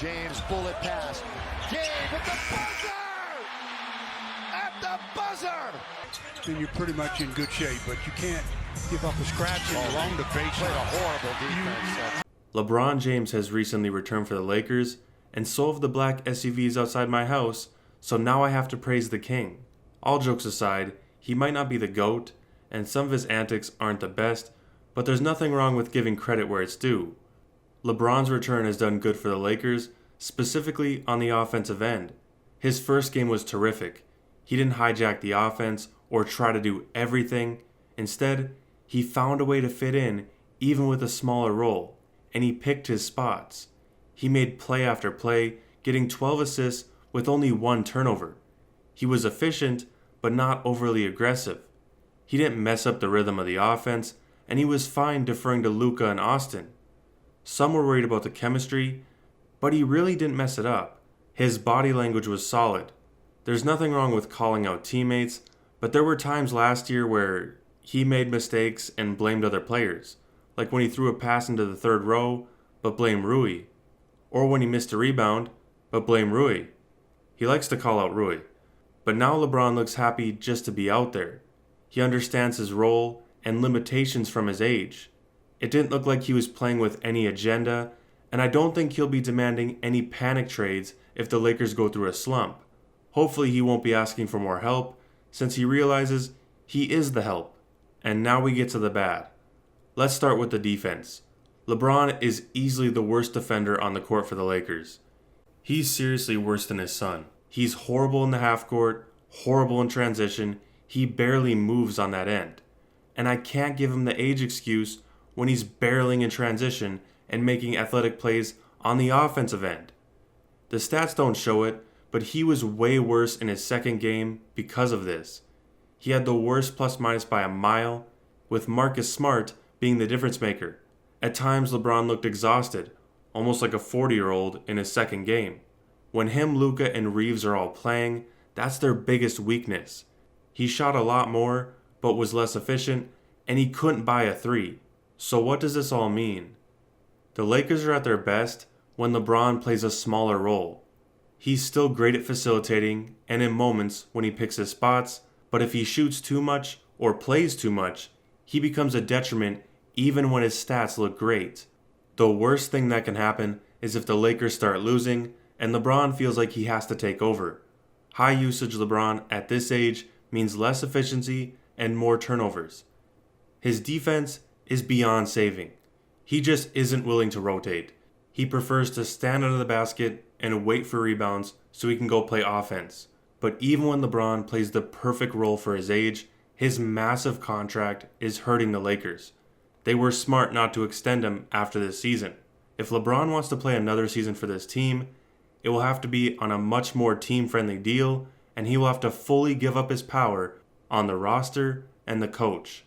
James bullet pass. Gabe at the buzzer! At the buzzer! Then you're pretty much in good shape, but you can't give up a scratch along the baseline. Played a horrible defense. LeBron James has recently returned for the Lakers, and so have the black SUVs outside my house, so now I have to praise the king. All jokes aside, he might not be the GOAT, and some of his antics aren't the best, but there's nothing wrong with giving credit where it's due. LeBron's return has done good for the Lakers, specifically on the offensive end. His first game was terrific. He didn't hijack the offense or try to do everything. Instead, he found a way to fit in even with a smaller role, and he picked his spots. He made play after play, getting 12 assists with only 1 turnover. He was efficient, but not overly aggressive. He didn't mess up the rhythm of the offense, and he was fine deferring to Luka and Austin. Some were worried about the chemistry, but he really didn't mess it up. His body language was solid. There's nothing wrong with calling out teammates, but there were times last year where he made mistakes and blamed other players, like when he threw a pass into the third row, but blamed Rui, or when he missed a rebound, but blamed Rui. He likes to call out Rui. But now LeBron looks happy just to be out there. He understands his role and limitations from his age. It didn't look like he was playing with any agenda, and I don't think he'll be demanding any panic trades if the Lakers go through a slump. Hopefully he won't be asking for more help, since he realizes he is the help. And now we get to the bad. Let's start with the defense. LeBron is easily the worst defender on the court for the Lakers. He's seriously worse than his son. He's horrible in the half court, horrible in transition. He barely moves on that end. And I can't give him the age excuse when he's barreling in transition and making athletic plays on the offensive end. The stats don't show it, but he was way worse in his second game because of this. He had the worst plus-minus by a mile, with Marcus Smart being the difference maker. At times, LeBron looked exhausted, almost like a 40-year-old in his second game. When him, Luka, and Reaves are all playing, that's their biggest weakness. He shot a lot more, but was less efficient, and he couldn't buy a 3. So what does this all mean? The Lakers are at their best when LeBron plays a smaller role. He's still great at facilitating and in moments when he picks his spots, but if he shoots too much or plays too much, he becomes a detriment even when his stats look great. The worst thing that can happen is if the Lakers start losing and LeBron feels like he has to take over. High usage LeBron at this age means less efficiency and more turnovers. His defense is beyond saving. He just isn't willing to rotate. He prefers to stand under the basket and wait for rebounds so he can go play offense. But even when LeBron plays the perfect role for his age, his massive contract is hurting the Lakers. They were smart not to extend him after this season. If LeBron wants to play another season for this team, it will have to be on a much more team-friendly deal, and he will have to fully give up his power on the roster and the coach.